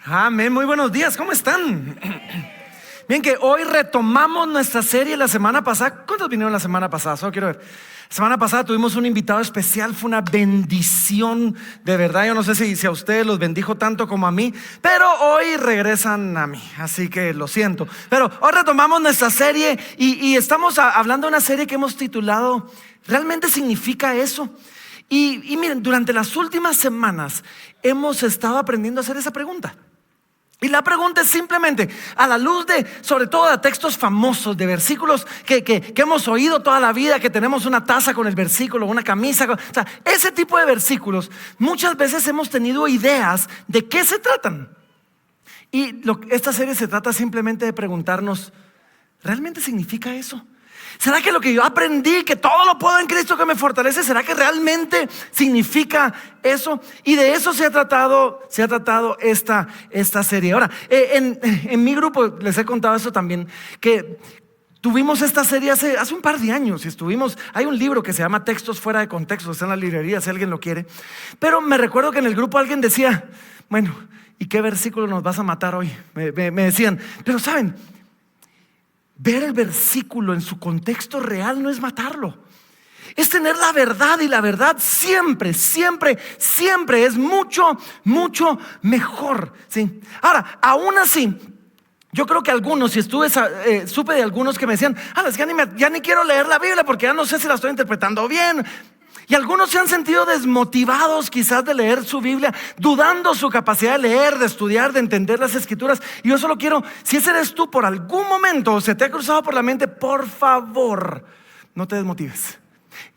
Amén, muy buenos días, ¿cómo están? Bien, que hoy retomamos nuestra serie la semana pasada. ¿Cuántos vinieron la semana pasada? Solo quiero ver. La semana pasada tuvimos un invitado especial, fue una bendición, de verdad. Yo no sé si a ustedes los bendijo tanto como a mí, pero hoy regresan a mí, así que lo siento. Pero hoy retomamos nuestra serie y estamos hablando de una serie que hemos titulado ¿Realmente significa eso? Y miren, durante las últimas semanas hemos estado aprendiendo a hacer esa pregunta. Y la pregunta es simplemente, a la luz de, sobre todo de textos famosos, de versículos que hemos oído toda la vida, que tenemos una taza con el versículo, una camisa, o sea, ese tipo de versículos, muchas veces hemos tenido ideas de qué se tratan. Y esta serie se trata simplemente de preguntarnos, ¿realmente significa eso? ¿Será que lo que yo aprendí, que todo lo puedo en Cristo que me fortalece, será que realmente significa eso? Y de eso se ha tratado esta serie. Ahora, en mi grupo les he contado eso también, que tuvimos esta serie hace un par de años. Hay un libro que se llama Textos fuera de contexto, está en la librería si alguien lo quiere. Pero me recuerdo que en el grupo alguien decía, bueno, ¿y qué versículo nos vas a matar hoy? Me decían, pero ¿saben? Ver el versículo en su contexto real no es matarlo. Es tener la verdad, y la verdad siempre es mucho mejor, ¿sí? Ahora, aún así, yo creo que algunos, supe de algunos que me decían, es que ya ni quiero leer la Biblia porque ya no sé si la estoy interpretando bien. Y algunos se han sentido desmotivados quizás de leer su Biblia, dudando su capacidad de leer, de estudiar, de entender las Escrituras. Y yo solo quiero, si ese eres tú por algún momento o se te ha cruzado por la mente, por favor, no te desmotives.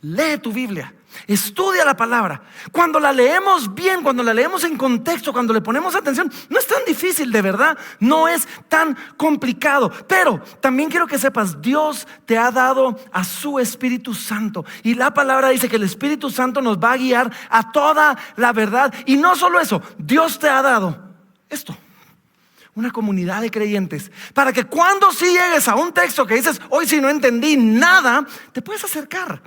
Lee tu Biblia, estudia la palabra. Cuando la leemos bien, cuando la leemos en contexto, cuando le ponemos atención, no es tan difícil, de verdad, no es tan complicado. Pero también quiero que sepas, Dios te ha dado a su Espíritu Santo, y la palabra dice que el Espíritu Santo nos va a guiar a toda la verdad. Y no solo eso, Dios te ha dado esto, una comunidad de creyentes, para que cuando sí llegues a un texto que dices, hoy sí no entendí nada, te puedes acercar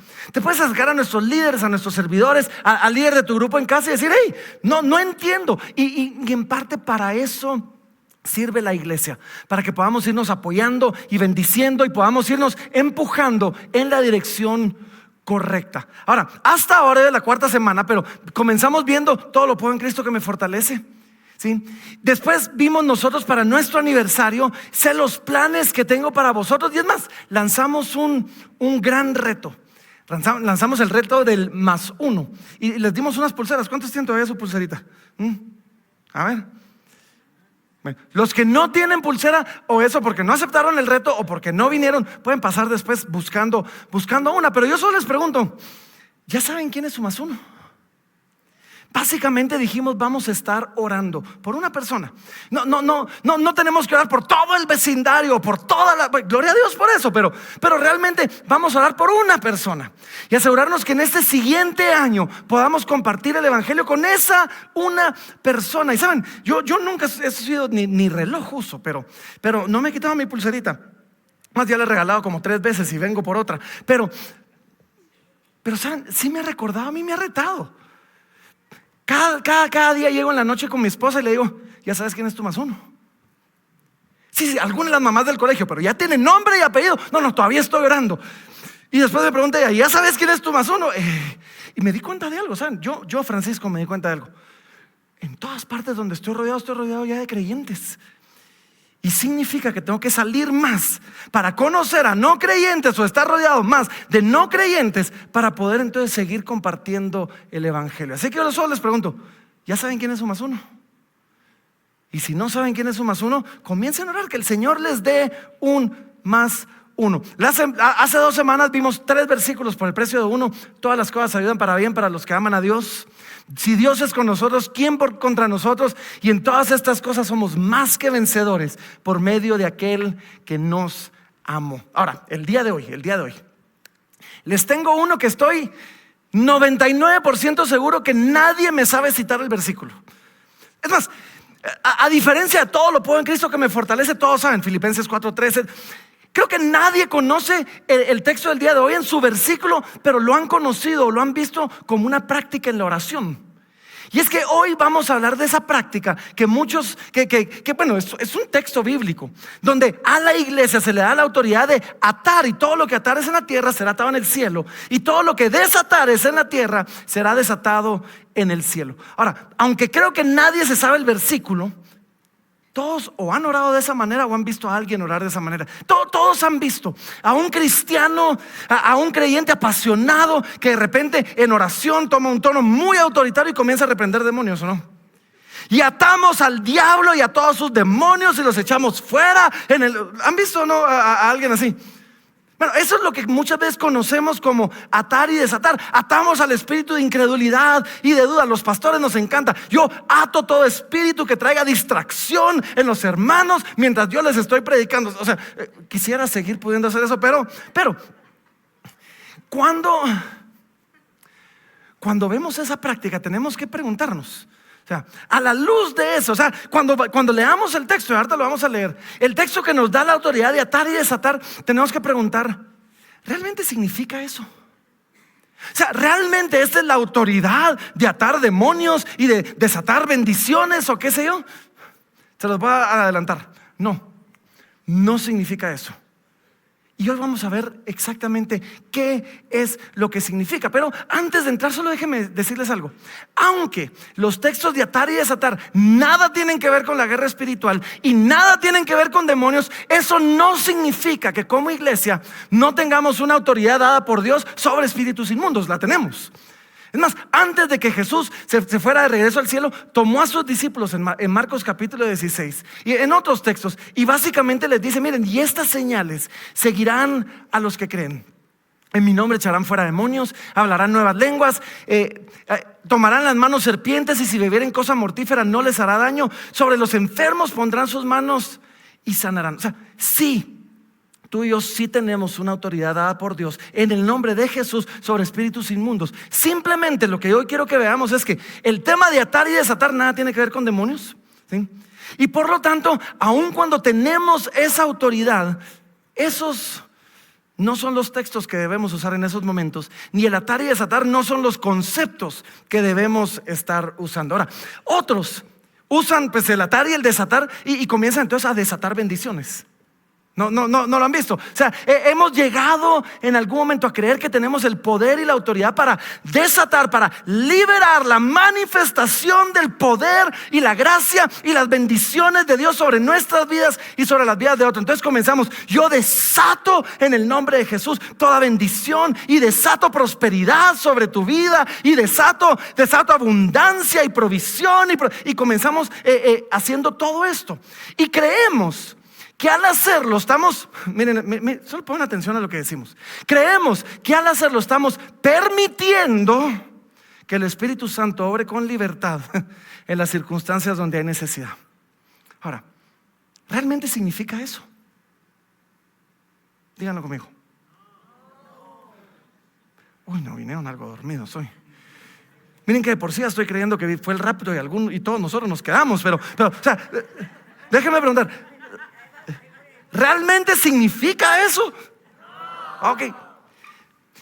a nuestros líderes, a nuestros servidores, al líder de tu grupo en casa y decir, hey, no entiendo. Y en parte para eso sirve la iglesia, para que podamos irnos apoyando y bendiciendo y podamos irnos empujando en la dirección correcta. Ahora, hasta ahora de la cuarta semana, pero comenzamos viendo todo lo puedo en Cristo que me fortalece, ¿sí? Después vimos nosotros para nuestro aniversario, sé los planes que tengo para vosotros. Y es más, lanzamos un gran reto. Lanzamos el reto del +1 y les dimos unas pulseras. ¿Cuántos tienen todavía su pulserita? A ver, bueno, los que no tienen pulsera, o eso porque no aceptaron el reto o porque no vinieron, pueden pasar después buscando una. Pero yo solo les pregunto, ¿ya saben quién es su +1? Básicamente dijimos, vamos a estar orando por una persona. No tenemos que orar por todo el vecindario, por toda la, gloria a Dios por eso, pero realmente vamos a orar por una persona y asegurarnos que en este siguiente año podamos compartir el evangelio con esa una persona. Y saben, yo nunca he sido ni reloj uso, pero no me he quitado mi pulserita. Más ya la he regalado como 3 veces y vengo por otra. Pero saben, sí me ha recordado, a mí me ha retado. Cada día llego en la noche con mi esposa y le digo, ¿ya sabes quién es tu +1? Sí, algunas de las mamás del colegio, pero ya tiene nombre y apellido. No, todavía estoy orando. Y después me pregunté, ¿ya sabes quién es tu +1? Y me di cuenta de algo, ¿saben? Yo, Francisco, me di cuenta de algo. En todas partes donde estoy rodeado ya de creyentes. Y significa que tengo que salir más para conocer a no creyentes, o estar rodeado más de no creyentes para poder entonces seguir compartiendo el evangelio. Así que yo solo les pregunto, ¿ya saben quién es su +1? Y si no saben quién es su +1, comiencen a orar que el Señor les dé un +1. Hace 2 semanas vimos 3 versículos por el precio de 1. Todas las cosas ayudan para bien para los que aman a Dios. Si Dios es con nosotros, ¿quién contra nosotros? Y en todas estas cosas somos más que vencedores por medio de aquel que nos amó. Ahora, el día de hoy les tengo uno que estoy 99% seguro que nadie me sabe citar el versículo. Es más, a diferencia de todo lo puedo en Cristo que me fortalece, todos saben, Filipenses 4:13. Creo que nadie conoce el texto del día de hoy en su versículo, pero lo han conocido o lo han visto como una práctica en la oración. Y es que hoy vamos a hablar de esa práctica que muchos, bueno, es un texto bíblico, donde a la iglesia se le da la autoridad de atar, y todo lo que atares en la tierra será atado en el cielo, y todo lo que desatares en la tierra será desatado en el cielo. Ahora, aunque creo que nadie se sabe el versículo, todos o han orado de esa manera o han visto a alguien orar de esa manera. Todos han visto a un cristiano, a un creyente apasionado que de repente en oración toma un tono muy autoritario y comienza a reprender demonios, ¿o no? Y atamos al diablo y a todos sus demonios y los echamos fuera. ¿Han visto o no a alguien así? Bueno, eso es lo que muchas veces conocemos como atar y desatar. Atamos al espíritu de incredulidad y de duda. Los pastores nos encanta. Yo ato todo espíritu que traiga distracción en los hermanos mientras yo les estoy predicando. O sea, quisiera seguir pudiendo hacer eso, pero cuando vemos esa práctica tenemos que preguntarnos, o sea, a la luz de eso, o sea, cuando leamos el texto, y ahorita lo vamos a leer, el texto que nos da la autoridad de atar y desatar, tenemos que preguntar, ¿realmente significa eso? O sea, ¿realmente esta es la autoridad de atar demonios y de desatar bendiciones o qué sé yo? Se los voy a adelantar. No significa eso. Y hoy vamos a ver exactamente qué es lo que significa. Pero antes de entrar, solo déjenme decirles algo. Aunque los textos de atar y desatar nada tienen que ver con la guerra espiritual y nada tienen que ver con demonios, eso no significa que como iglesia no tengamos una autoridad dada por Dios sobre espíritus inmundos. La tenemos. Es más, antes de que Jesús se fuera de regreso al cielo, tomó a sus discípulos en Marcos capítulo 16 y en otros textos, y básicamente les dice, miren, y estas señales seguirán a los que creen. En mi nombre echarán fuera demonios, hablarán nuevas lenguas, tomarán las manos serpientes, y si bebieren cosa mortífera no les hará daño. Sobre los enfermos pondrán sus manos y sanarán. O sea, sí, tú y yo sí tenemos una autoridad dada por Dios en el nombre de Jesús sobre espíritus inmundos. Simplemente lo que hoy quiero que veamos es que el tema de atar y desatar nada tiene que ver con demonios, ¿sí? Y por lo tanto, aun cuando tenemos esa autoridad, esos no son los textos que debemos usar en esos momentos, ni el atar y desatar no son los conceptos que debemos estar usando. Ahora, otros usan pues el atar y el desatar y comienzan entonces a desatar bendiciones. No lo han visto. O sea, hemos llegado en algún momento a creer que tenemos el poder y la autoridad para desatar, para liberar la manifestación del poder y la gracia y las bendiciones de Dios sobre nuestras vidas y sobre las vidas de otros. Entonces comenzamos, yo desato en el nombre de Jesús toda bendición y desato prosperidad sobre tu vida y desato abundancia y provisión y comenzamos haciendo todo esto y creemos que al hacerlo estamos, miren, solo pongan atención a lo que decimos. Creemos que al hacerlo estamos permitiendo que el Espíritu Santo obre con libertad en las circunstancias donde hay necesidad. Ahora, ¿realmente significa eso? Díganlo conmigo. Uy, no, vinieron algo dormidos hoy. Miren que de por sí ya estoy creyendo que fue el rapto y todos nosotros nos quedamos, pero o sea, déjenme preguntar, ¿realmente significa eso? Ok.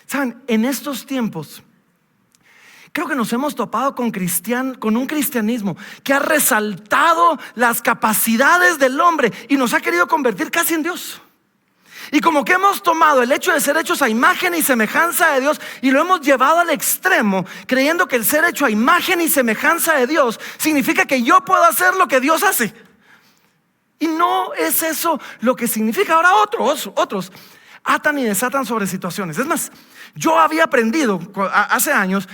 Saben, en estos tiempos creo que nos hemos topado con un cristianismo que ha resaltado las capacidades del hombre y nos ha querido convertir casi en Dios. Y como que hemos tomado el hecho de ser hechos a imagen y semejanza de Dios y lo hemos llevado al extremo, creyendo que el ser hecho a imagen y semejanza de Dios significa que yo puedo hacer lo que Dios hace. Y no es eso lo que significa. Ahora otros atan y desatan sobre situaciones. Es más, yo había aprendido hace años,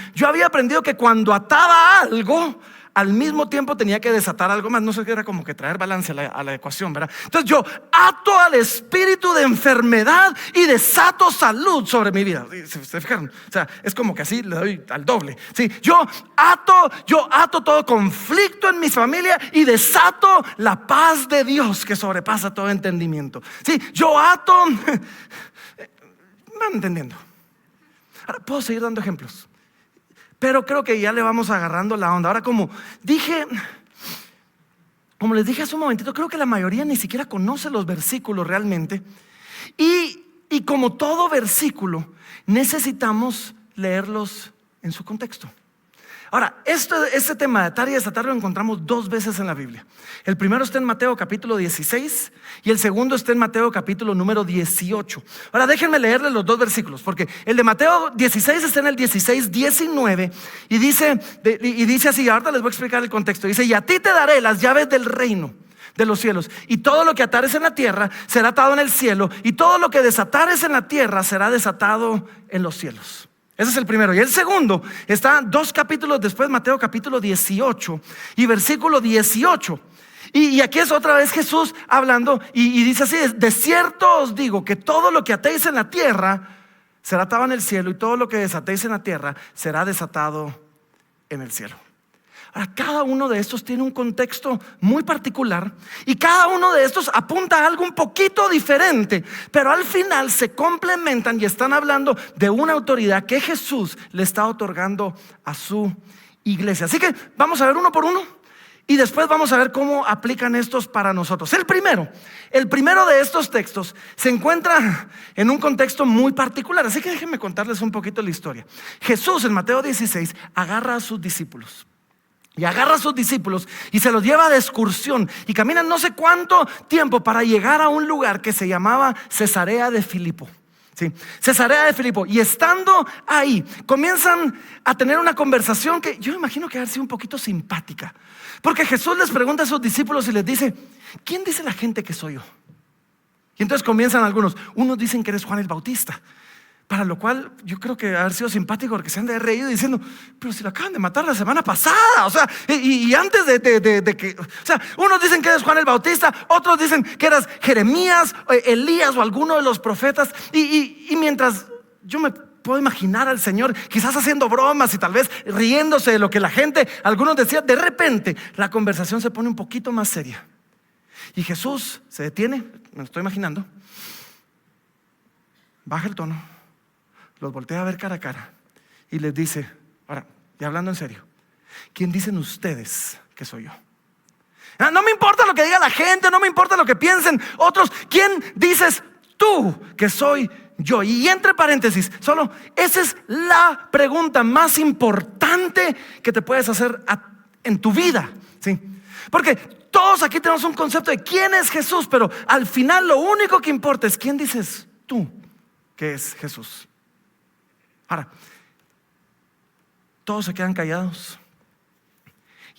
que cuando ataba algo, al mismo tiempo tenía que desatar algo más. No sé qué, era como que traer balance a la ecuación, ¿verdad? Entonces yo ato al espíritu de enfermedad y desato salud sobre mi vida. ¿Se fijaron? O sea, es como que así le doy al doble. ¿Sí? Yo ato todo conflicto en mi familia y desato la paz de Dios que sobrepasa todo entendimiento. ¿Sí? Yo ato. ¿Me van entendiendo? Ahora puedo seguir dando ejemplos, pero creo que ya le vamos agarrando la onda. Ahora, como les dije hace un momentito, creo que la mayoría ni siquiera conoce los versículos realmente. Y como todo versículo, necesitamos leerlos en su contexto. Ahora, este tema de atar y desatar lo encontramos 2 veces en la Biblia. El primero está en Mateo capítulo 16 y el segundo está en Mateo capítulo número 18. Ahora déjenme leerles los 2 versículos, porque el de Mateo 16 está en el 16:19 y dice así. Ahorita les voy a explicar el contexto. Dice: y a ti te daré las llaves del reino de los cielos, y todo lo que atares en la tierra será atado en el cielo, y todo lo que desatares en la tierra será desatado en los cielos. Ese es el primero. Y el segundo está 2 capítulos después, Mateo capítulo 18 y versículo 18. Y aquí es otra vez Jesús hablando y dice así: de cierto os digo que todo lo que atéis en la tierra será atado en el cielo, y todo lo que desatéis en la tierra será desatado en el cielo. Ahora, cada uno de estos tiene un contexto muy particular y cada uno de estos apunta a algo un poquito diferente, pero al final se complementan y están hablando de una autoridad que Jesús le está otorgando a su iglesia. Así que vamos a ver uno por uno y después vamos a ver cómo aplican estos para nosotros. El primero de estos textos se encuentra en un contexto muy particular, así que déjenme contarles un poquito la historia. Jesús en Mateo 16 agarra a sus discípulos. Y se los lleva de excursión y caminan no sé cuánto tiempo para llegar a un lugar que se llamaba Cesarea de Filipo. Sí, Cesarea de Filipo. Y estando ahí, comienzan a tener una conversación que yo imagino que ha sido un poquito simpática, porque Jesús les pregunta a sus discípulos y les dice: ¿quién dice la gente que soy yo? Y entonces comienzan algunos. Unos dicen que eres Juan el Bautista, para lo cual yo creo que haber sido simpático, porque se han de haber reído diciendo: pero si lo acaban de matar la semana pasada. O sea, y antes de que, o sea, unos dicen que eres Juan el Bautista, otros dicen que eras Jeremías, Elías o alguno de los profetas. Y mientras yo me puedo imaginar al Señor quizás haciendo bromas y tal vez riéndose de lo que la gente, algunos decían, de repente la conversación se pone un poquito más seria. Y Jesús se detiene, me lo estoy imaginando, baja el tono, los voltea a ver cara a cara y les dice: ahora, y hablando en serio, ¿quién dicen ustedes que soy yo? No me importa lo que diga la gente, no me importa lo que piensen otros. ¿Quién dices tú que soy yo? Y entre paréntesis, solo esa es la pregunta más importante que te puedes hacer en tu vida, ¿sí? Porque todos aquí tenemos un concepto de quién es Jesús, pero al final lo único que importa es quién dices tú que es Jesús. Ahora, todos se quedan callados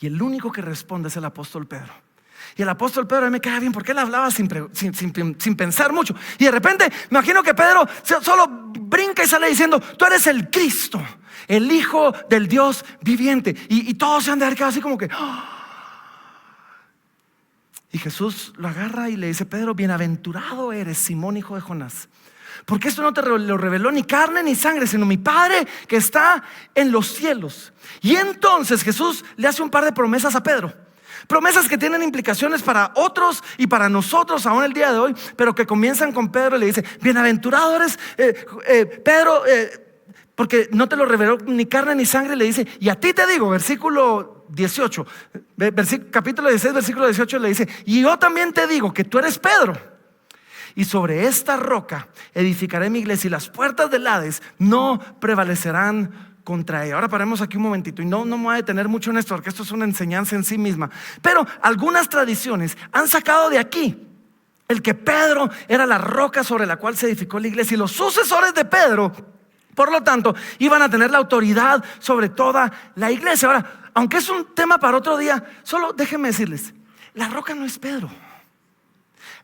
y el único que responde es el apóstol Pedro. Y el apóstol Pedro a mí me cae bien porque él hablaba sin pensar mucho. Y de repente me imagino que Pedro solo brinca y sale diciendo: tú eres el Cristo, el Hijo del Dios viviente. Y todos se han de haber quedado así como que ¡oh! Y Jesús lo agarra y le dice: Pedro, bienaventurado eres, Simón, hijo de Jonás, porque esto no te lo reveló ni carne ni sangre, sino mi Padre que está en los cielos. Y entonces Jesús le hace un par de promesas a Pedro, promesas que tienen implicaciones para otros y para nosotros aún el día de hoy, pero que comienzan con Pedro y le dice: bienaventurado eres, Pedro, porque no te lo reveló ni carne ni sangre. Le dice: y a ti te digo, versículo 18, capítulo 16, versículo 18, le dice: y yo también te digo que tú eres Pedro, y sobre esta roca edificaré mi iglesia, y las puertas del Hades no prevalecerán contra ella. Ahora paremos aquí un momentito y no me voy a detener mucho en esto, porque esto es una enseñanza en sí misma. Pero algunas tradiciones han sacado de aquí el que Pedro era la roca sobre la cual se edificó la iglesia, y los sucesores de Pedro, por lo tanto, iban a tener la autoridad sobre toda la iglesia. Ahora, aunque es un tema para otro día, solo déjenme decirles: la roca no es Pedro.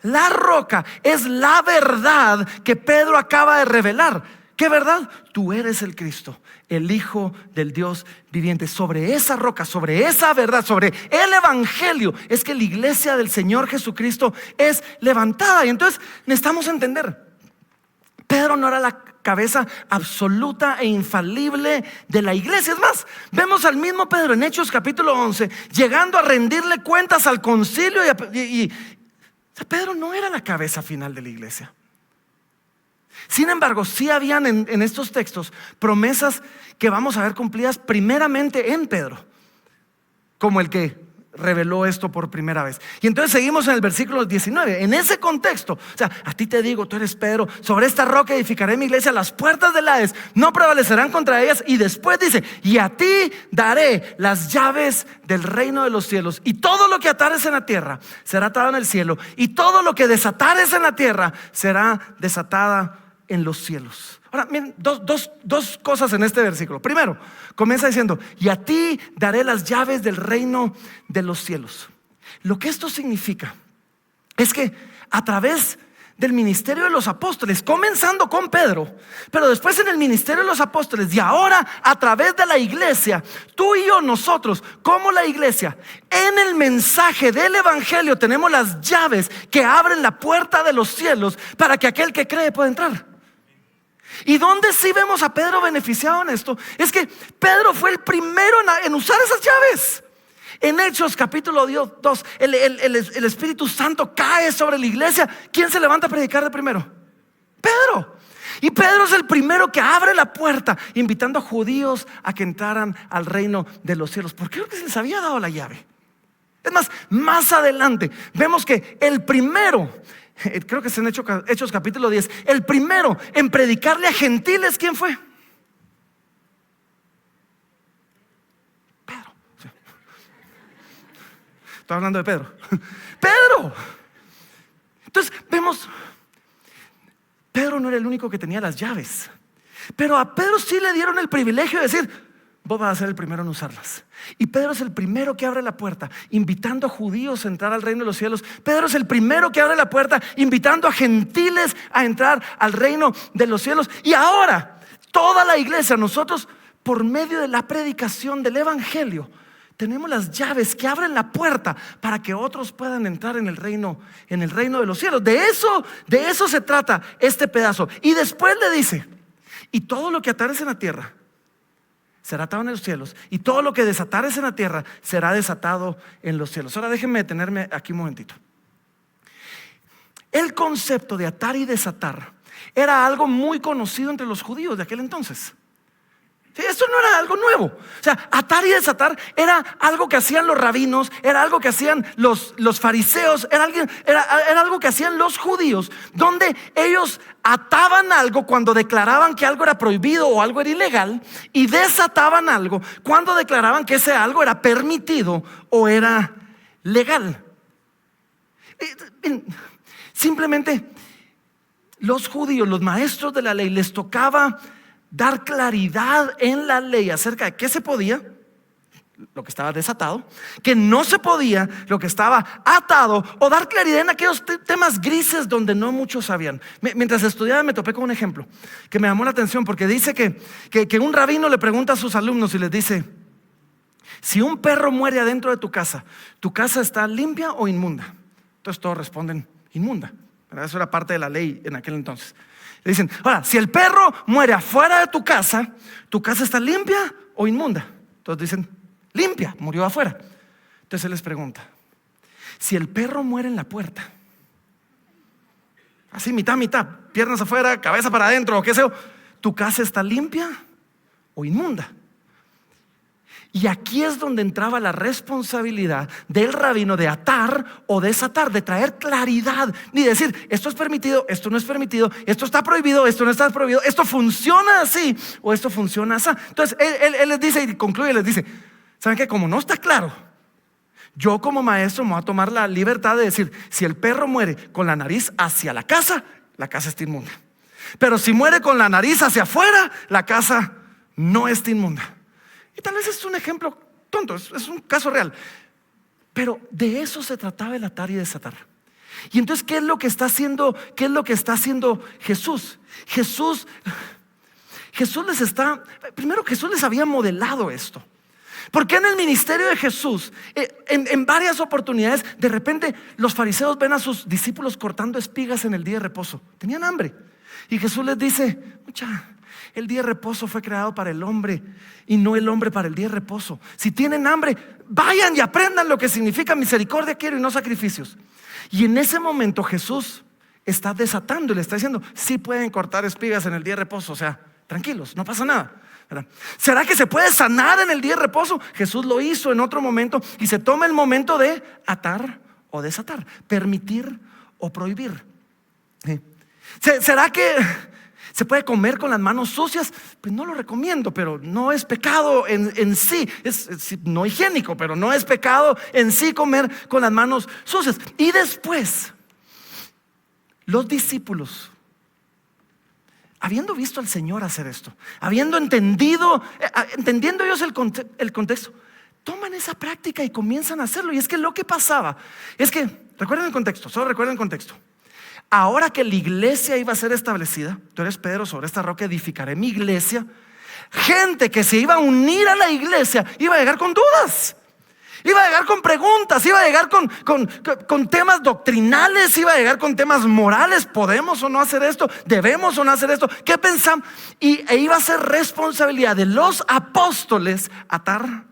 La roca es la verdad que Pedro acaba de revelar. ¿Qué verdad? Tú eres el Cristo, el Hijo del Dios viviente. Sobre esa roca, sobre esa verdad, sobre el Evangelio, es que la iglesia del Señor Jesucristo es levantada. Y entonces necesitamos entender: Pedro no era la cabeza absoluta e infalible de la iglesia. Es más, vemos al mismo Pedro en Hechos capítulo 11 llegando a rendirle cuentas al concilio Pedro no era la cabeza final de la iglesia. Sin embargo, sí habían en estos textos promesas que vamos a ver cumplidas primeramente en Pedro, como el que reveló esto por primera vez. Y entonces seguimos en el versículo 19. En ese contexto, o sea, a ti te digo, tú eres Pedro, sobre esta roca edificaré mi iglesia, las puertas del Hades no prevalecerán contra ellas. Y después dice, y a ti daré las llaves del reino de los cielos, y todo lo que atares en la tierra será atado en el cielo, y todo lo que desatares en la tierra será desatada en los cielos. Ahora, miren, dos cosas en este versículo. Primero, comienza diciendo, y a ti daré las llaves del reino de los cielos. Lo que esto significa es que a través del ministerio de los apóstoles, comenzando con Pedro, pero después en el ministerio de los apóstoles, y ahora a través de la iglesia, tú y yo, nosotros como la iglesia, en el mensaje del evangelio tenemos las llaves que abren la puerta de los cielos para que aquel que cree pueda entrar. ¿Y dónde sí vemos a Pedro beneficiado en esto? Es que Pedro fue el primero en usar esas llaves. En Hechos capítulo 2, el Espíritu Santo cae sobre la iglesia. ¿Quién se levanta a predicar de primero? Pedro. Y Pedro es el primero que abre la puerta, invitando a judíos a que entraran al reino de los cielos. ¿Por qué? Porque se les había dado la llave. Es más, más adelante vemos que el primero, creo que es en Hechos capítulo 10, el primero en predicarle a gentiles, ¿quién fue? Pedro. Estoy hablando de Pedro. Pedro. Entonces vemos, Pedro no era el único que tenía las llaves, pero a Pedro sí le dieron el privilegio de decir, vos vas a ser el primero en usarlas. Y Pedro es el primero que abre la puerta, invitando a judíos a entrar al reino de los cielos. Pedro es el primero que abre la puerta, invitando a gentiles a entrar al reino de los cielos. Y ahora, toda la iglesia, nosotros, por medio de la predicación del evangelio, tenemos las llaves que abren la puerta para que otros puedan entrar en el reino de los cielos. De eso se trata este pedazo. Y después le dice, y todo lo que atares en la tierra será atado en los cielos, y todo lo que desatares en la tierra será desatado en los cielos. Ahora déjenme detenerme aquí un momentito. El concepto de atar y desatar era algo muy conocido entre los judíos de aquel entonces. Sí, esto no era algo nuevo. O sea, atar y desatar era algo que hacían los rabinos, era algo que hacían los fariseos, era algo que hacían los judíos, donde ellos ataban algo cuando declaraban que algo era prohibido o algo era ilegal, y desataban algo cuando declaraban que ese algo era permitido o era legal. Simplemente los judíos, los maestros de la ley, les tocaba dar claridad en la ley acerca de qué se podía, lo que estaba desatado, que no se podía, lo que estaba atado, o dar claridad en aquellos temas grises donde no muchos sabían. Mientras estudiaba me topé con un ejemplo que me llamó la atención, porque dice que un rabino le pregunta a sus alumnos y les dice, si un perro muere adentro de tu casa está limpia o inmunda? Entonces todos responden, inmunda. ¿Verdad? Eso era parte de la ley en aquel entonces. Le dicen, ahora, si el perro muere afuera de tu casa está limpia o inmunda? Entonces dicen, limpia, murió afuera. Entonces él les pregunta, si el perro muere en la puerta, así mitad, piernas afuera, cabeza para adentro o qué sea, ¿tu casa está limpia o inmunda? Y aquí es donde entraba la responsabilidad del rabino de atar o desatar, de traer claridad, ni decir, esto es permitido, esto no es permitido, esto está prohibido, esto no está prohibido, esto funciona así o esto funciona así. Entonces él les dice y concluye, les dice, ¿saben qué? Como no está claro, yo como maestro me voy a tomar la libertad de decir, si el perro muere con la nariz hacia la casa está inmunda. Pero si muere con la nariz hacia afuera, la casa no está inmunda. Y tal vez es un ejemplo tonto, es un caso real, pero de eso se trataba el atar y desatar. Y entonces, ¿qué es lo que está haciendo Jesús? Jesús les había modelado esto. Porque en el ministerio de Jesús, en varias oportunidades, de repente los fariseos ven a sus discípulos cortando espigas en el día de reposo. Tenían hambre. Y Jesús les dice, el día de reposo fue creado para el hombre y no el hombre para el día de reposo. Si tienen hambre, vayan y aprendan lo que significa misericordia quiero y no sacrificios. Y en ese momento Jesús está desatando y le está diciendo, sí pueden cortar espigas en el día de reposo, o sea, tranquilos, no pasa nada. ¿verdad? ¿Será que se puede sanar en el día de reposo? Jesús lo hizo en otro momento y se toma el momento de atar o desatar, permitir o prohibir. ¿Sí? ¿Será que se puede comer con las manos sucias? Pues no lo recomiendo, pero no es pecado en sí. Es no higiénico, pero no es pecado en sí comer con las manos sucias. Y después, los discípulos, habiendo visto al Señor hacer esto, habiendo entendiendo ellos el contexto, toman esa práctica y comienzan a hacerlo. Y es que lo que pasaba es que, recuerden el contexto, solo recuerden el contexto. Ahora que la iglesia iba a ser establecida, tú eres Pedro, sobre esta roca edificaré mi iglesia. Gente que se iba a unir a la iglesia iba a llegar con dudas, iba a llegar con preguntas, iba a llegar con temas doctrinales, iba a llegar con temas morales. ¿Podemos o no hacer esto? ¿Debemos o no hacer esto? ¿Qué pensamos? E iba a ser responsabilidad de los apóstoles atar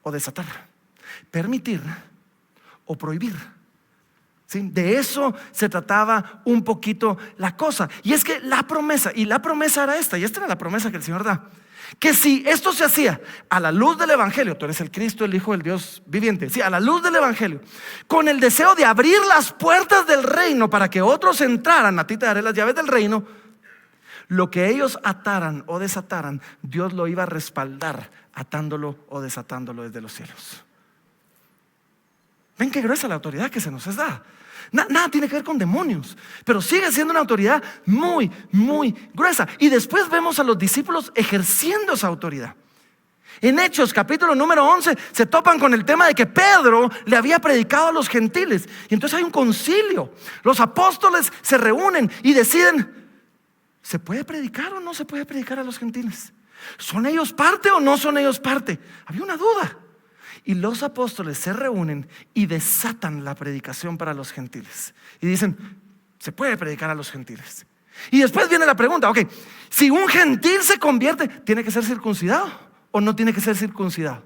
o desatar, permitir o prohibir. ¿Sí? De eso se trataba un poquito la cosa. Y es que la promesa era esta, y esta era la promesa que el Señor da, que si esto se hacía a la luz del evangelio, tú eres el Cristo, el Hijo del Dios viviente, sí, a la luz del evangelio, con el deseo de abrir las puertas del reino para que otros entraran, a ti te daré las llaves del reino. Lo que ellos ataran o desataran, Dios lo iba a respaldar, atándolo o desatándolo desde los cielos. Ven qué gruesa la autoridad que se nos es dada. Nada tiene que ver con demonios, pero sigue siendo una autoridad muy, muy gruesa. Y después vemos a los discípulos ejerciendo esa autoridad. En Hechos capítulo número 11 se topan con el tema de que Pedro le había predicado a los gentiles. Y entonces hay un concilio. Los apóstoles se reúnen y deciden, ¿se puede predicar o no se puede predicar a los gentiles? ¿Son ellos parte o no son ellos parte? Había una duda. Y los apóstoles se reúnen y desatan la predicación para los gentiles. Y dicen, se puede predicar a los gentiles. Y después viene la pregunta, ok, si un gentil se convierte, ¿tiene que ser circuncidado o no tiene que ser circuncidado?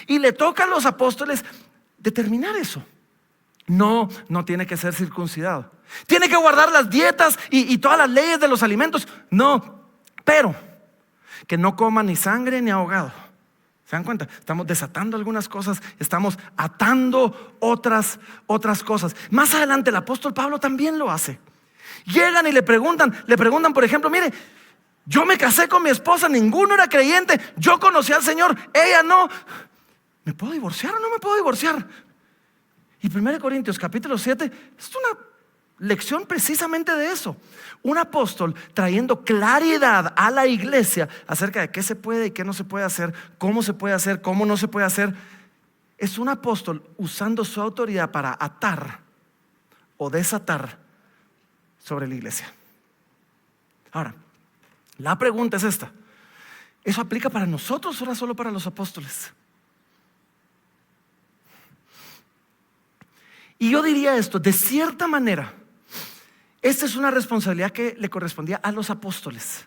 Y le toca a los apóstoles determinar eso. No tiene que ser circuncidado. ¿Tiene que guardar las dietas y todas las leyes de los alimentos? No, pero que no coma ni sangre ni ahogado. ¿Se dan cuenta? Estamos desatando algunas cosas, estamos atando otras cosas. Más adelante el apóstol Pablo también lo hace. Llegan y le preguntan por ejemplo, mire, yo me casé con mi esposa, ninguno era creyente, yo conocí al Señor, ella no. ¿Me puedo divorciar o no me puedo divorciar? Y 1 Corintios capítulo 7 es una lección precisamente de eso. Un apóstol trayendo claridad a la iglesia acerca de qué se puede y qué no se puede hacer, cómo se puede hacer, cómo no se puede hacer. Es un apóstol usando su autoridad para atar o desatar sobre la iglesia. Ahora, la pregunta es esta: ¿eso aplica para nosotros o era solo para los apóstoles? Y yo diría esto, de cierta manera, esta es una responsabilidad que le correspondía a los apóstoles,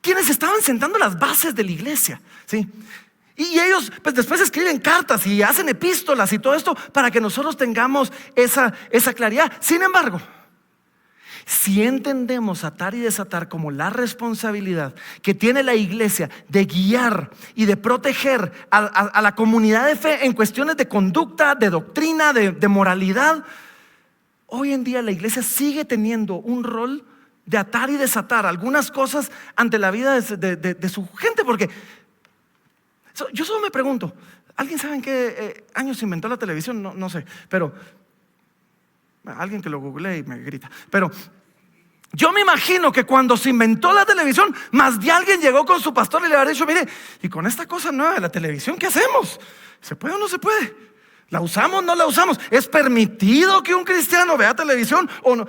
quienes estaban sentando las bases de la iglesia, ¿sí? Y ellos pues después escriben cartas y hacen epístolas y todo esto para que nosotros tengamos esa claridad. Sin embargo, si entendemos atar y desatar como la responsabilidad que tiene la iglesia de guiar y de proteger a la comunidad de fe en cuestiones de conducta, de doctrina, de moralidad, hoy en día la iglesia sigue teniendo un rol de atar y desatar algunas cosas ante la vida de su gente. Porque yo solo me pregunto, ¿alguien sabe en qué año se inventó la televisión? No sé, pero alguien que lo googlee y me grita. Pero yo me imagino que cuando se inventó la televisión, más de alguien llegó con su pastor y le había dicho, mire, y con esta cosa nueva de la televisión, ¿qué hacemos? ¿Se puede o no se puede? ¿La usamos o no la usamos? ¿Es permitido que un cristiano vea televisión o no?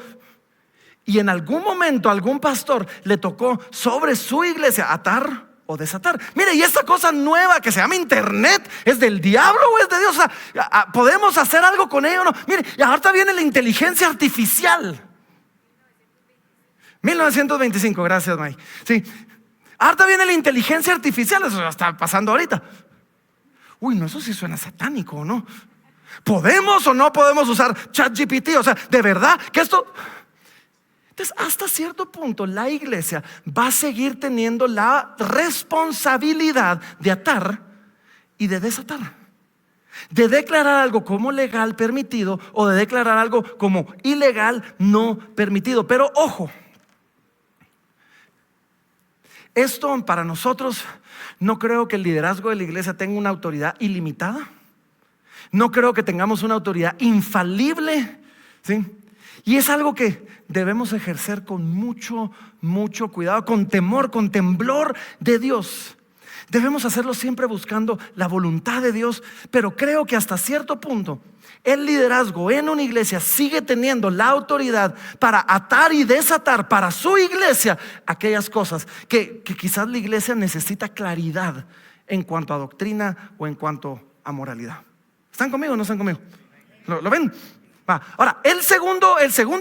Y en algún momento algún pastor le tocó sobre su iglesia atar o desatar. Mire, y esta cosa nueva que se llama internet, ¿es del diablo o es de Dios? O sea, ¿podemos hacer algo con ello o no? Mire, y ahorita viene la inteligencia artificial. 1925, gracias, May. Sí, ahorita viene la inteligencia artificial, eso está pasando ahorita. Uy, no, eso sí suena satánico, ¿no? ¿Podemos o no podemos usar ChatGPT? O sea, de verdad que esto... Entonces, hasta cierto punto, la iglesia va a seguir teniendo la responsabilidad de atar y de desatar, de declarar algo como legal permitido o de declarar algo como ilegal no permitido. Pero ojo, esto para nosotros, no creo que el liderazgo de la iglesia tenga una autoridad ilimitada. No creo que tengamos una autoridad infalible, ¿sí? Y es algo que debemos ejercer con mucho cuidado, con temor, con temblor de Dios. Debemos hacerlo siempre buscando la voluntad de Dios, pero creo que hasta cierto punto el liderazgo en una iglesia sigue teniendo la autoridad para atar y desatar para su iglesia aquellas cosas que quizás la iglesia necesita claridad en cuanto a doctrina o en cuanto a moralidad. ¿Están conmigo o no están conmigo? ¿Lo ven? Ahora, el segundo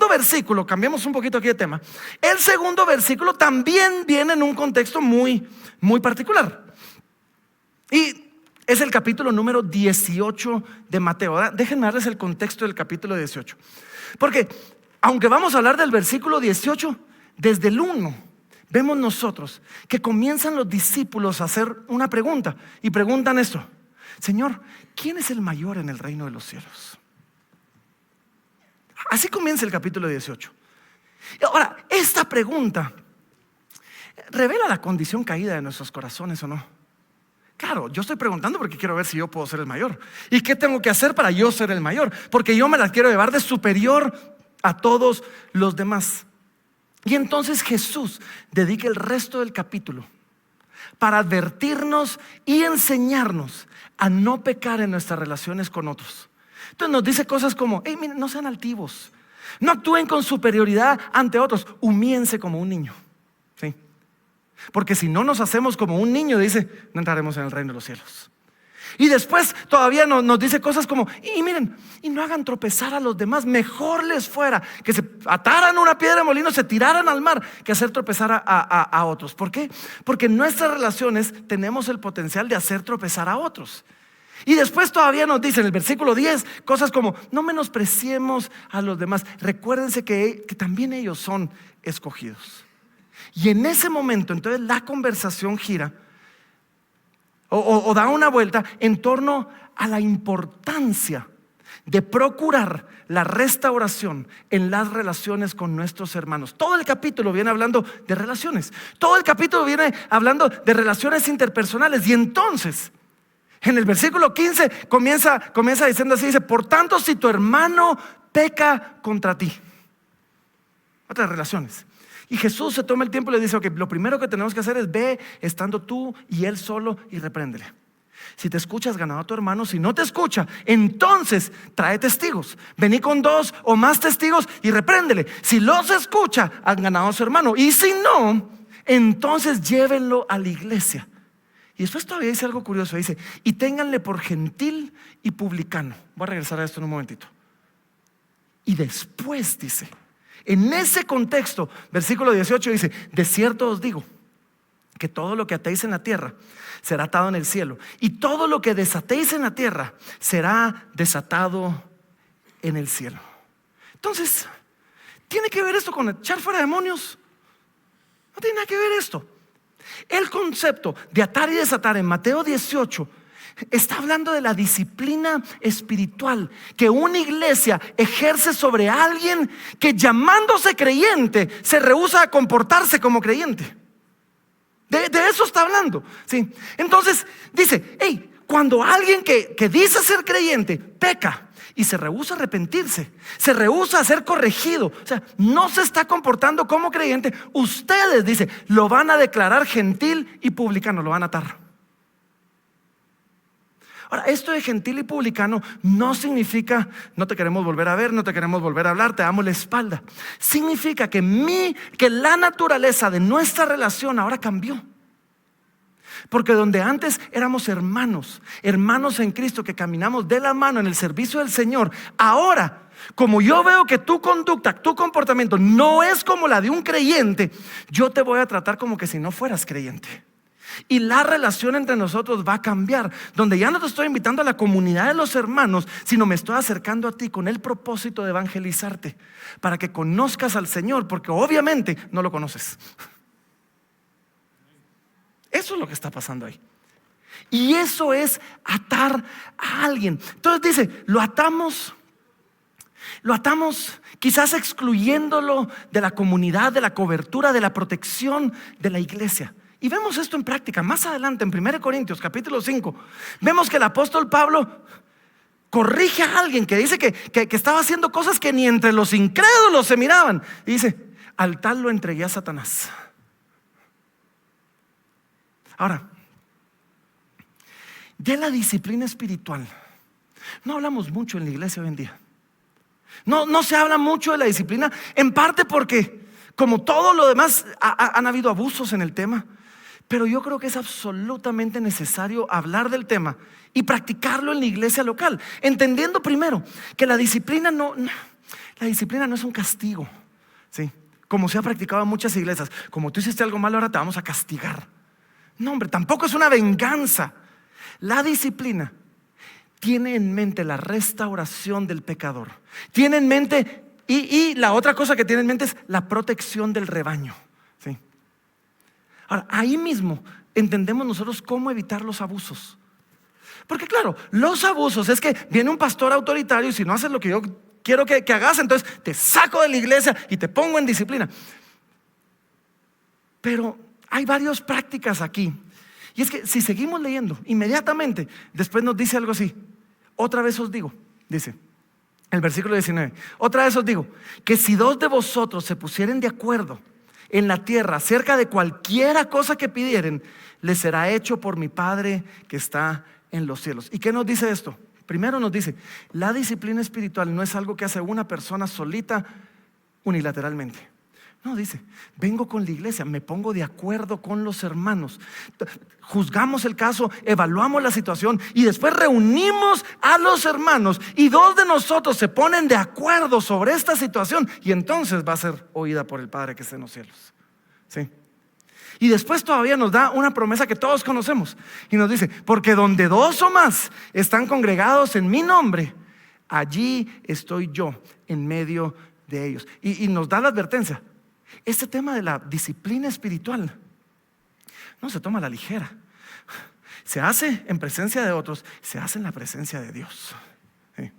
versículo, cambiamos un poquito aquí de tema. El segundo versículo también viene en un contexto muy particular. Y es el capítulo número 18 de Mateo. ¿Verdad? Déjenme darles el contexto del capítulo 18. Porque aunque vamos a hablar del versículo 18, desde el 1 vemos nosotros que comienzan los discípulos a hacer una pregunta. Y preguntan esto: Señor, ¿quién es el mayor en el reino de los cielos? Así comienza el capítulo 18. Ahora, esta pregunta revela la condición caída de nuestros corazones, ¿o no? Claro, yo estoy preguntando porque quiero ver si yo puedo ser el mayor. ¿Y qué tengo que hacer para yo ser el mayor? Porque yo me la quiero llevar de superior a todos los demás. Y entonces Jesús dedica el resto del capítulo para advertirnos y enseñarnos a no pecar en nuestras relaciones con otros. Entonces nos dice cosas como: hey, miren, no sean altivos, no actúen con superioridad ante otros, humíense como un niño, ¿sí? Porque si no nos hacemos como un niño, dice, no entraremos en el reino de los cielos. Y después todavía nos dice cosas como: y miren, y no hagan tropezar a los demás, mejor les fuera que se ataran una piedra de molino, se tiraran al mar, que hacer tropezar a otros. ¿Por qué? Porque en nuestras relaciones tenemos el potencial de hacer tropezar a otros. Y después todavía nos dice en el versículo 10 cosas como: no menospreciemos a los demás, recuérdense que también ellos son escogidos. Y en ese momento entonces la conversación gira o da una vuelta en torno a la importancia de procurar la restauración en las relaciones con nuestros hermanos. Todo el capítulo viene hablando de relaciones, todo el capítulo viene hablando de relaciones interpersonales. Y entonces en el versículo 15 comienza diciendo así, dice: por tanto, si tu hermano peca contra ti. Otras relaciones. Y Jesús se toma el tiempo y le dice: ok, lo primero que tenemos que hacer es ve estando tú y él solo y repréndele. Si te escuchas, ganado a tu hermano. Si no te escucha, entonces trae testigos. Vení con 2 o más testigos y repréndele. Si los escucha, han ganado a su hermano. Y si no, entonces llévenlo a la iglesia. Y después todavía dice algo curioso, dice: y ténganle por gentil y publicano. Voy a regresar a esto en un momentito. Y después dice, en ese contexto, versículo 18 dice: de cierto os digo que todo lo que atéis en la tierra será atado en el cielo, y todo lo que desatéis en la tierra será desatado en el cielo. Entonces, ¿tiene que ver esto con echar fuera demonios? No tiene nada que ver esto. El concepto de atar y desatar en Mateo 18 está hablando de la disciplina espiritual que una iglesia ejerce sobre alguien que, llamándose creyente, se rehúsa a comportarse como creyente. De eso está hablando, ¿sí? Entonces dice: hey, cuando alguien que dice ser creyente peca y se rehúsa a arrepentirse, se rehúsa a ser corregido, o sea, no se está comportando como creyente, ustedes, dice, lo van a declarar gentil y publicano, lo van a atar. Ahora, esto de gentil y publicano no significa no te queremos volver a ver, no te queremos volver a hablar, te damos la espalda. Significa que la naturaleza de nuestra relación ahora cambió. Porque donde antes éramos hermanos en Cristo, que caminamos de la mano en el servicio del Señor, ahora, como yo veo que tu conducta, tu comportamiento no es como la de un creyente, yo te voy a tratar como que si no fueras creyente. Y la relación entre nosotros va a cambiar, donde ya no te estoy invitando a la comunidad de los hermanos, sino me estoy acercando a ti con el propósito de evangelizarte, para que conozcas al Señor, porque obviamente no lo conoces. Eso es lo que está pasando ahí. Y eso es atar a alguien. Entonces dice, lo atamos quizás excluyéndolo de la comunidad, de la cobertura, de la protección de la iglesia. Y vemos esto en práctica más adelante en 1 Corintios capítulo 5. Vemos que el apóstol Pablo corrige a alguien que dice que estaba haciendo cosas que ni entre los incrédulos se miraban. Y dice, al tal lo entregué a Satanás. Ahora, de la disciplina espiritual no hablamos mucho en la iglesia hoy en día. No se habla mucho de la disciplina, en parte porque, como todo lo demás, han habido abusos en el tema. Pero yo creo que es absolutamente necesario hablar del tema y practicarlo en la iglesia local, entendiendo primero que la disciplina no es un castigo, ¿sí? Como se ha practicado en muchas iglesias. Como tú hiciste algo malo, ahora te vamos a castigar. No, hombre, tampoco es una venganza. La disciplina tiene en mente la restauración del pecador. Tiene en mente, y la otra cosa que tiene en mente es la protección del rebaño, ¿sí? Ahora, ahí mismo entendemos nosotros cómo evitar los abusos. Porque claro, los abusos es que viene un pastor autoritario y si no haces lo que yo quiero que hagas, entonces te saco de la iglesia y te pongo en disciplina. Pero hay varias prácticas aquí. Y es que si seguimos leyendo, inmediatamente después nos dice algo así. Otra vez os digo, dice el versículo 19, otra vez os digo, que si dos de vosotros se pusieren de acuerdo en la tierra acerca de cualquiera cosa que pidieren, les será hecho por mi Padre que está en los cielos. ¿Y qué nos dice esto? Primero nos dice, la disciplina espiritual no es algo que hace una persona solita unilateralmente. No, dice, vengo con la iglesia, me pongo de acuerdo con los hermanos, juzgamos el caso, evaluamos la situación y después reunimos a los hermanos y dos de nosotros se ponen de acuerdo sobre esta situación y entonces va a ser oída por el Padre que está en los cielos, ¿sí? Y después todavía nos da una promesa que todos conocemos y nos dice, porque donde dos o más están congregados en mi nombre, allí estoy yo en medio de ellos. Y nos da la advertencia. Este tema de la disciplina espiritual no se toma a la ligera. Se hace en presencia de otros, se hace en la presencia de Dios. ¿Sí?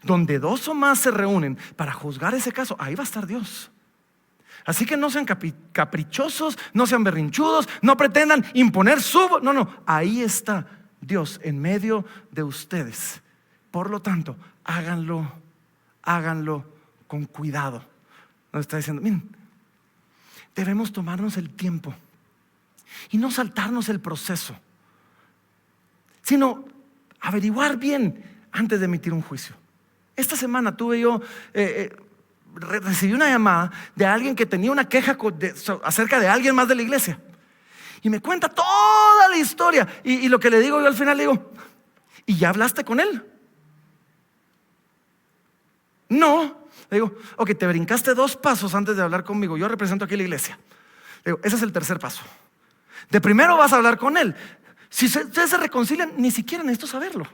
Donde dos o más se reúnen para juzgar ese caso, ahí va a estar Dios. Así que no sean caprichosos, no sean berrinchudos, no pretendan imponer no, ahí está Dios en medio de ustedes. Por lo tanto, háganlo con cuidado. Nos está diciendo, miren, debemos tomarnos el tiempo y no saltarnos el proceso, sino averiguar bien antes de emitir un juicio. Esta semana recibí una llamada de alguien que tenía una queja acerca de alguien más de la iglesia y me cuenta toda la historia y lo que le digo yo al final le digo, ¿y ya hablaste con él? No. Le digo, ok, te brincaste 2 pasos antes de hablar conmigo. Yo represento aquí la iglesia. Le digo, ese es el tercer paso. De primero vas a hablar con él. Si ustedes se reconcilian, ni siquiera necesito saberlo.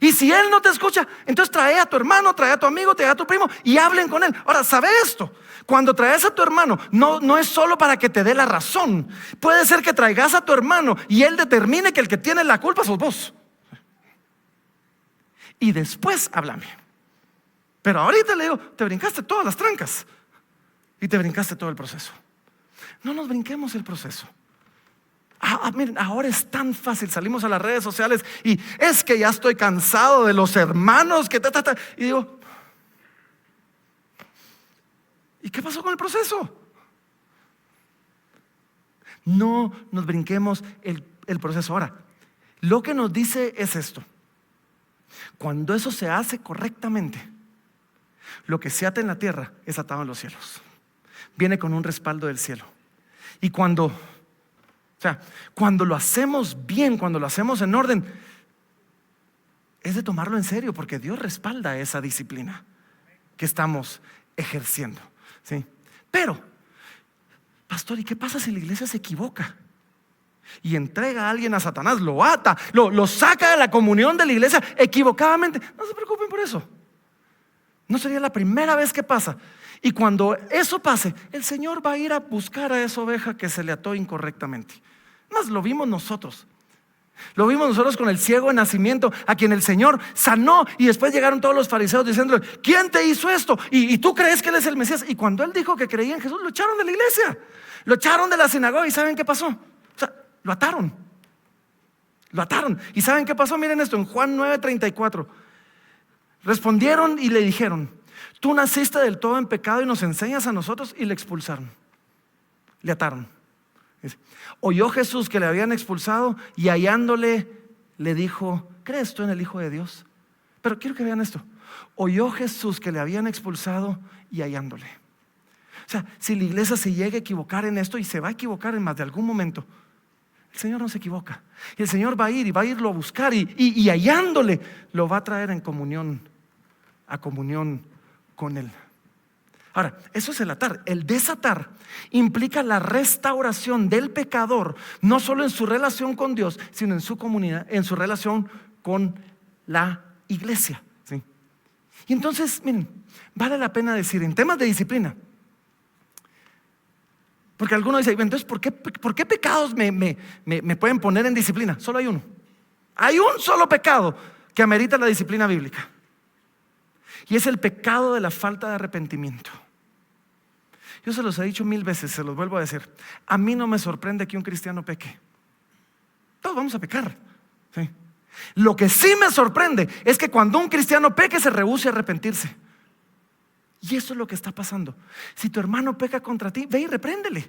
Y si él no te escucha, entonces trae a tu hermano, trae a tu amigo, trae a tu primo y hablen con él. Ahora, ¿sabe esto? Cuando traes a tu hermano, no es solo para que te dé la razón. Puede ser que traigas a tu hermano y él determine que el que tiene la culpa sos vos. Y después háblame. Pero ahorita le digo, te brincaste todas las trancas y te brincaste todo el proceso. No nos brinquemos el proceso. Miren, ahora es tan fácil, salimos a las redes sociales y es que ya estoy cansado de los hermanos que y digo, ¿y qué pasó con el proceso? No nos brinquemos el proceso. Ahora, lo que nos dice es esto: cuando eso se hace correctamente, lo que se ata en la tierra es atado en los cielos. Viene con un respaldo del cielo. Y cuando lo hacemos bien, cuando lo hacemos en orden, es de tomarlo en serio, porque Dios respalda esa disciplina que estamos ejerciendo, ¿sí? Pero, pastor, ¿y qué pasa si la iglesia se equivoca? y entrega a alguien a Satanás, lo ata, lo saca de la comunión de la iglesia equivocadamente, no se preocupen por eso. No sería la primera vez que pasa. Y cuando eso pase, el Señor va a ir a buscar a esa oveja que se le ató incorrectamente. Más lo vimos nosotros. Lo vimos nosotros con el ciego de nacimiento, a quien el Señor sanó, y después llegaron todos los fariseos diciéndole: ¿quién te hizo esto? ¿Y tú crees que Él es el Mesías? Y cuando Él dijo que creía en Jesús, lo echaron de la iglesia, lo echaron de la sinagoga. ¿Y saben qué pasó? O sea, lo ataron. ¿Y saben qué pasó? Miren esto, en Juan 9:34. Respondieron y le dijeron: tú naciste del todo en pecado y nos enseñas a nosotros. Y le expulsaron, le ataron. Oyó Jesús que le habían expulsado, y hallándole le dijo: ¿crees tú en el Hijo de Dios? Pero quiero que vean esto. Oyó Jesús que le habían expulsado, y hallándole. O sea, si la iglesia se llega a equivocar en esto, y se va a equivocar en más de algún momento, el Señor no se equivoca. Y el Señor va a ir y va a irlo a buscar, y hallándole lo va a traer en comunión, a comunión con Él. Ahora, eso es el atar. El desatar implica la restauración del pecador, no solo en su relación con Dios, sino en su comunidad, en su relación con la iglesia, ¿sí? Y entonces, miren, vale la pena decir en temas de disciplina, porque algunos dicen: entonces, ¿por qué pecados me pueden poner en disciplina? Solo hay uno. Hay un solo pecado que amerita la disciplina bíblica, y es el pecado de la falta de arrepentimiento. Yo se los he dicho 1000 veces, se los vuelvo a decir. A mí no me sorprende que un cristiano peque. Todos vamos a pecar, ¿sí? Lo que sí me sorprende es que cuando un cristiano peque, se rehúse a arrepentirse. Y eso es lo que está pasando. Si tu hermano peca contra ti, ve y repréndele.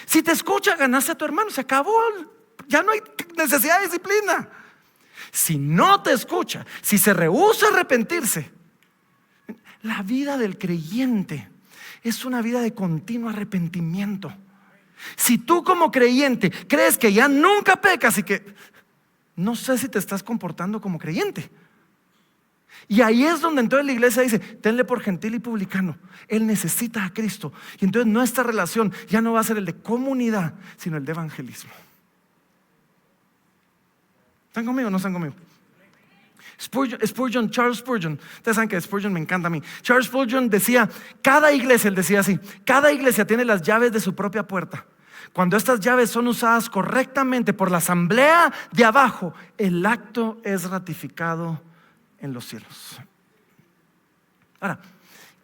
Si te escucha, ganaste a tu hermano, se acabó. Ya no hay necesidad de disciplina. Si no te escucha, si se rehúsa a arrepentirse, la vida del creyente es una vida de continuo arrepentimiento. Si tú como creyente crees que ya nunca pecas, y que no sé si te estás comportando como creyente. Y ahí es donde entonces la iglesia dice: tenle por gentil y publicano. Él necesita a Cristo. Y entonces nuestra relación ya no va a ser el de comunidad, sino el de evangelismo. ¿Están conmigo o no están conmigo? Charles Spurgeon, ustedes saben que Spurgeon me encanta a mí. Charles Spurgeon decía: él decía así: cada iglesia tiene las llaves de su propia puerta. Cuando estas llaves son usadas correctamente por la asamblea de abajo, el acto es ratificado en los cielos. Ahora,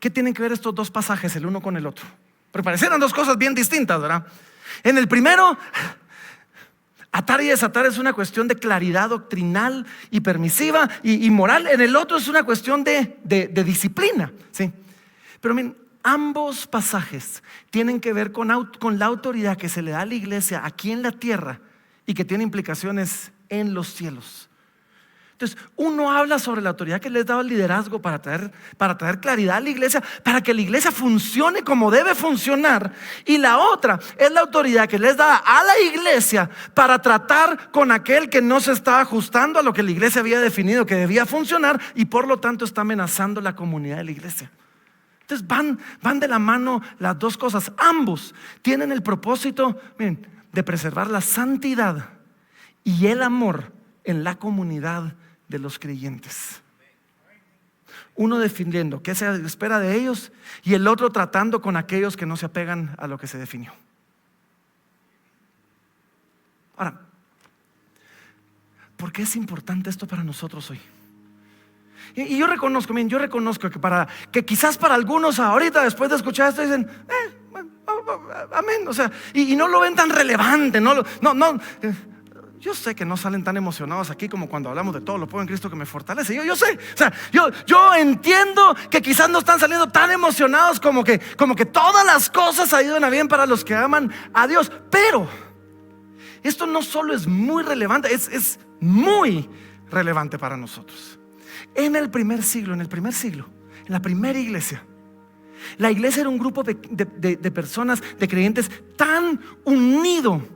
¿qué tienen que ver estos dos pasajes el uno con el otro? Pero parecieran dos cosas bien distintas, ¿verdad? En el primero, atar y desatar es una cuestión de claridad doctrinal y permisiva y moral. En el otro es una cuestión de disciplina, ¿sí? Pero miren, ambos pasajes tienen que ver con la autoridad que se le da a la iglesia aquí en la tierra y que tiene implicaciones en los cielos. Entonces, uno habla sobre la autoridad que les da el liderazgo para traer claridad a la iglesia, para que la iglesia funcione como debe funcionar. Y la otra es la autoridad que les da a la iglesia para tratar con aquel que no se está ajustando a lo que la iglesia había definido que debía funcionar, y por lo tanto está amenazando la comunidad de la iglesia. Entonces van de la mano las dos cosas. Ambos tienen el propósito, miren, de preservar la santidad y el amor en la comunidad de los creyentes. Uno definiendo qué se espera de ellos, y el otro tratando con aquellos que no se apegan a lo que se definió. Ahora, ¿por qué es importante esto para nosotros hoy? Y yo reconozco que quizás para algunos ahorita, después de escuchar esto, dicen: amén, o sea, y no lo ven tan relevante. Yo sé que no salen tan emocionados aquí como cuando hablamos de todo lo puedo en Cristo que me fortalece. Yo sé, o sea, yo entiendo que quizás no están saliendo tan emocionados como que todas las cosas ayudan a bien para los que aman a Dios. Pero esto no solo es muy relevante, es muy relevante para nosotros. En el primer siglo, en la primera iglesia, la iglesia era un grupo de personas, de creyentes tan unido,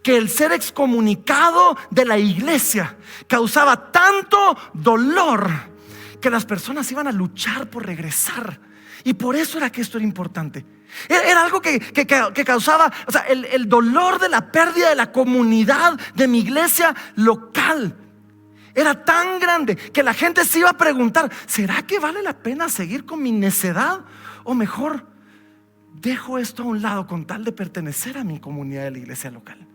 que el ser excomunicado de la iglesia causaba tanto dolor que las personas iban a luchar por regresar. Y por eso era que esto era importante. Era algo que causaba, o sea, el dolor de la pérdida de la comunidad de mi iglesia local era tan grande que la gente se iba a preguntar: ¿será que vale la pena seguir con mi necedad? O mejor, dejo esto a un lado con tal de pertenecer a mi comunidad de la iglesia local.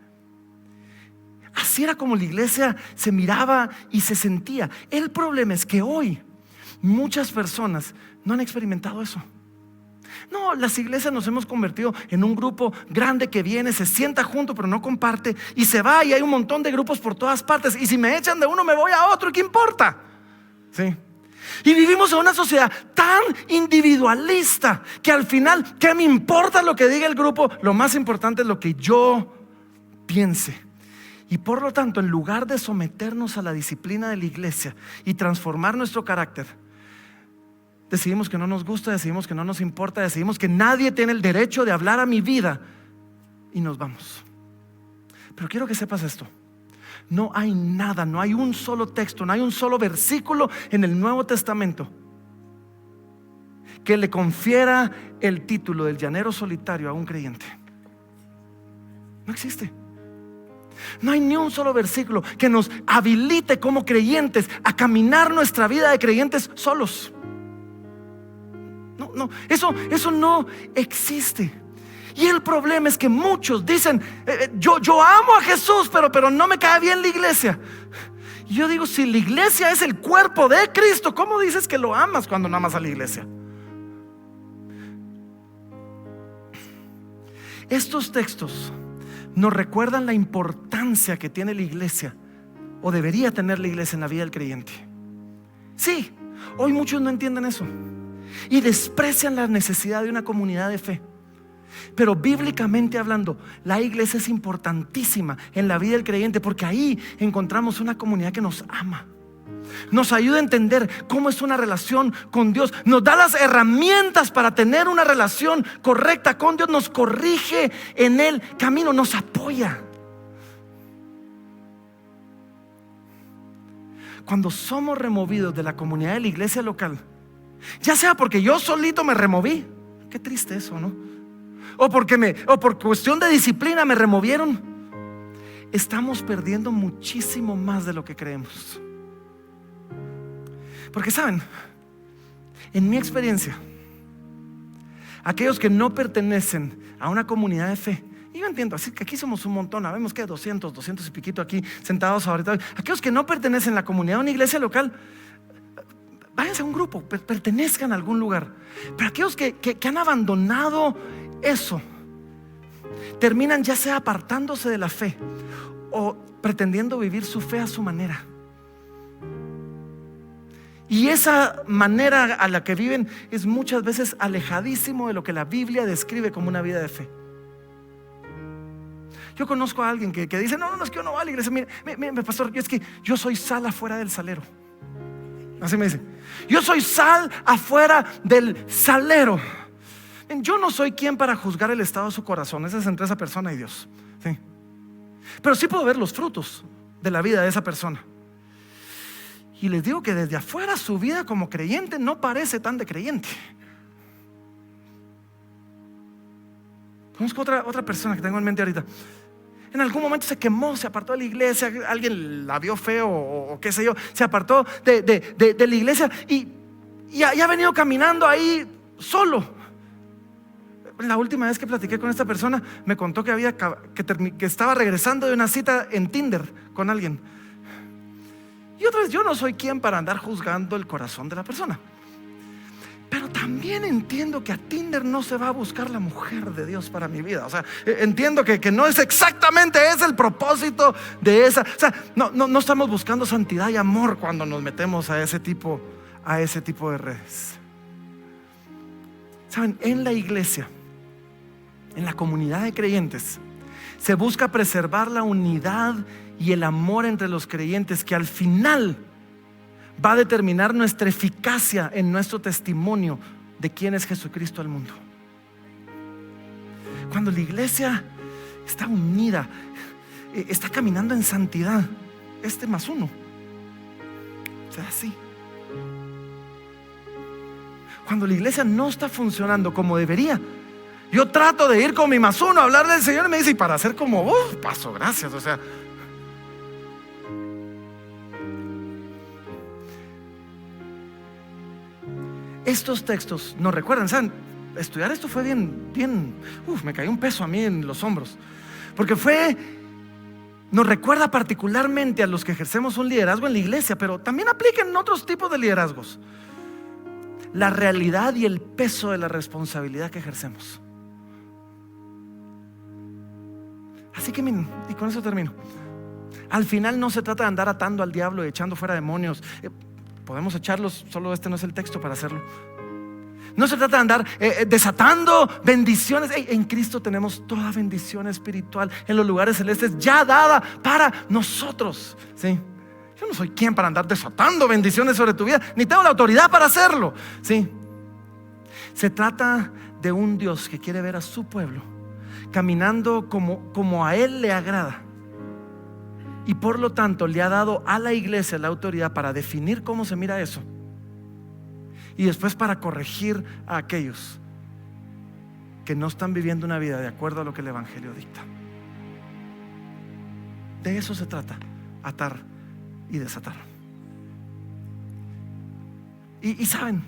Así era como la iglesia se miraba y se sentía. El problema es que hoy muchas personas no han experimentado eso. No, las iglesias nos hemos convertido en un grupo grande que viene, se sienta junto pero no comparte, y se va, y hay un montón de grupos por todas partes, y si me echan de uno me voy a otro, ¿qué importa? ¿Sí? Y vivimos en una sociedad tan individualista que al final, ¿qué me importa lo que diga el grupo? Lo más importante es lo que yo piense. Y por lo tanto, en lugar de someternos a la disciplina de la iglesia y transformar nuestro carácter, decidimos que no nos gusta, decidimos que no nos importa, decidimos que nadie tiene el derecho de hablar a mi vida, y nos vamos. Pero quiero que sepas esto: no hay nada, no hay un solo texto, no hay un solo versículo en el Nuevo Testamento que le confiera el título del llanero solitario a un creyente. No existe. No hay ni un solo versículo que nos habilite como creyentes a caminar nuestra vida de creyentes solos. No, eso no existe. Y el problema es que muchos dicen: yo amo a Jesús, pero no me cae bien la iglesia. Y yo digo: si la iglesia es el cuerpo de Cristo, ¿cómo dices que lo amas cuando no amas a la iglesia? Estos textos nos recuerdan la importancia que tiene la iglesia, o debería tener la iglesia, en la vida del creyente. Sí, hoy muchos no entienden eso y desprecian la necesidad de una comunidad de fe. Pero bíblicamente hablando, la iglesia es importantísima en la vida del creyente, porque ahí encontramos una comunidad que nos ama, nos ayuda a entender cómo es una relación con Dios, nos da las herramientas para tener una relación correcta con Dios, nos corrige en el camino, nos apoya. Cuando somos removidos de la comunidad de la iglesia local, ya sea porque yo solito me removí, qué triste eso, ¿no? O por cuestión de disciplina me removieron, estamos perdiendo muchísimo más de lo que creemos. Porque saben, en mi experiencia, aquellos que no pertenecen a una comunidad de fe, y yo entiendo, así que aquí somos un montón, sabemos que 200 y piquito aquí sentados ahorita. Aquellos que no pertenecen a la comunidad de una iglesia local, váyanse a un grupo, pertenezcan a algún lugar. Pero aquellos que han abandonado eso, terminan ya sea apartándose de la fe o pretendiendo vivir su fe a su manera. Y esa manera a la que viven es muchas veces alejadísimo de lo que la Biblia describe como una vida de fe. Yo conozco a alguien que dice: no, es que yo no voy a la iglesia. Mire, pastor, es que yo soy sal afuera del salero. Así me dice: yo soy sal afuera del salero. Yo no soy quien para juzgar el estado de su corazón. Ese es entre esa persona y Dios, ¿sí? Pero sí puedo ver los frutos de la vida de esa persona. Y les digo que desde afuera su vida como creyente no parece tan de creyente. Conozco otra persona que tengo en mente ahorita. En algún momento se quemó, se apartó de la iglesia. Alguien la vio feo o qué sé yo. Se apartó de la iglesia y ha venido caminando ahí solo. La última vez que platiqué con esta persona, me contó que estaba regresando de una cita en Tinder con alguien. Y otra vez, yo no soy quien para andar juzgando el corazón de la persona, pero también entiendo que a Tinder no se va a buscar la mujer de Dios para mi vida. O sea, entiendo que no es exactamente ese el propósito de esa. O sea, no estamos buscando santidad y amor cuando nos metemos a ese tipo de redes. Saben, en la iglesia, en la comunidad de creyentes, se busca preservar la unidad y el amor entre los creyentes, que al final va a determinar nuestra eficacia en nuestro testimonio de quién es Jesucristo al mundo. Cuando la iglesia está unida, está caminando en santidad, 1+1 será así. cuando la iglesia no está funcionando como debería, yo trato de ir con mi +1 a hablarle al Señor y me dice, y para hacer como vos, paso, gracias. O sea, estos textos nos recuerdan, ¿saben? Estudiar esto fue bien, me cayó un peso a mí en los hombros, porque nos recuerda particularmente a los que ejercemos un liderazgo en la iglesia, pero también aplica en otros tipos de liderazgos, la realidad y el peso de la responsabilidad que ejercemos. Así que miren, y con eso termino. Al final no se trata de andar atando al diablo y echando fuera demonios. Podemos echarlos, solo este no es el texto para hacerlo. No se trata de andar desatando bendiciones. En Cristo tenemos toda bendición espiritual en los lugares celestes ya dada para nosotros, ¿sí? Yo no soy quien para andar desatando bendiciones sobre tu vida, ni tengo la autoridad para hacerlo, ¿sí? Se trata de un Dios que quiere ver a su pueblo caminando como a Él le agrada, y por lo tanto le ha dado a la iglesia la autoridad para definir cómo se mira eso, y después para corregir a aquellos que no están viviendo una vida de acuerdo a lo que el evangelio dicta. De eso se trata, atar y desatar. Y saben,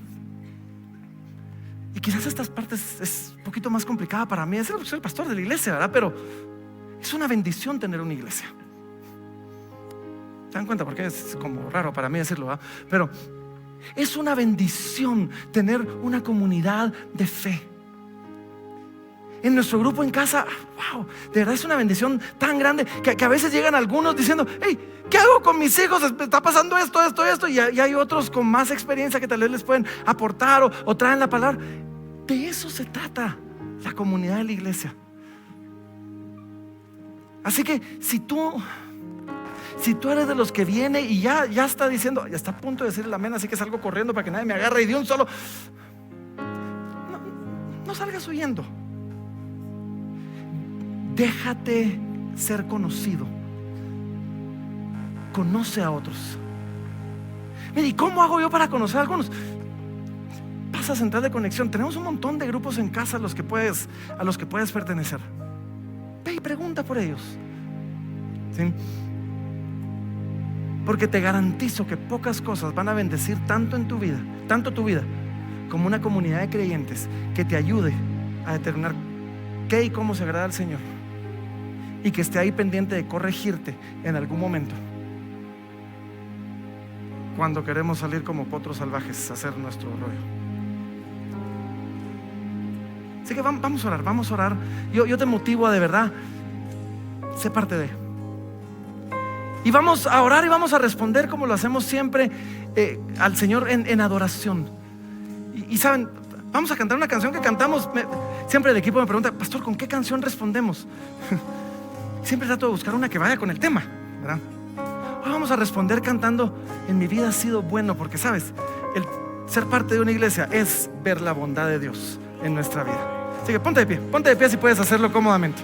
y quizás estas partes es un poquito más complicada para mí. Soy el pastor de la iglesia, ¿verdad? Pero es una bendición tener una iglesia. ¿Se dan cuenta? Porque es como raro para mí decirlo, ¿verdad? Pero es una bendición tener una comunidad de fe. En nuestro grupo en casa, wow, de verdad es una bendición tan grande que a veces llegan algunos diciendo, hey, ¿qué hago con mis hijos? Está pasando esto, y hay otros con más experiencia que tal vez les pueden aportar o traen la palabra. De eso se trata la comunidad de la iglesia. Así que si tú eres de los que viene y ya está diciendo, ya está a punto de decir el amén, así que salgo corriendo para que nadie me agarre, y de un solo, no salgas huyendo. Déjate ser conocido. Conoce a otros. Mira, ¿y cómo hago yo para conocer a algunos? Pasa a Central de Conexión. Tenemos un montón de grupos en casa a los que puedes pertenecer. Ve y pregunta por ellos, ¿sí? Porque te garantizo que pocas cosas van a bendecir tanto tu vida como una comunidad de creyentes que te ayude a determinar qué y cómo se agrada al Señor, y que esté ahí pendiente de corregirte en algún momento cuando queremos salir como potros salvajes a hacer nuestro rollo. Así que vamos a orar. Yo te motivo a de verdad, sé parte de. Y vamos a orar y vamos a responder como lo hacemos siempre al Señor en adoración. Y saben, vamos a cantar una canción que cantamos. Siempre el equipo me pregunta, pastor, ¿con qué canción respondemos? Siempre trato de buscar una que vaya con el tema, ¿verdad? Hoy vamos a responder cantando En mi vida ha sido bueno, porque sabes, el ser parte de una iglesia es ver la bondad de Dios en nuestra vida. Así que ponte de pie si puedes hacerlo cómodamente.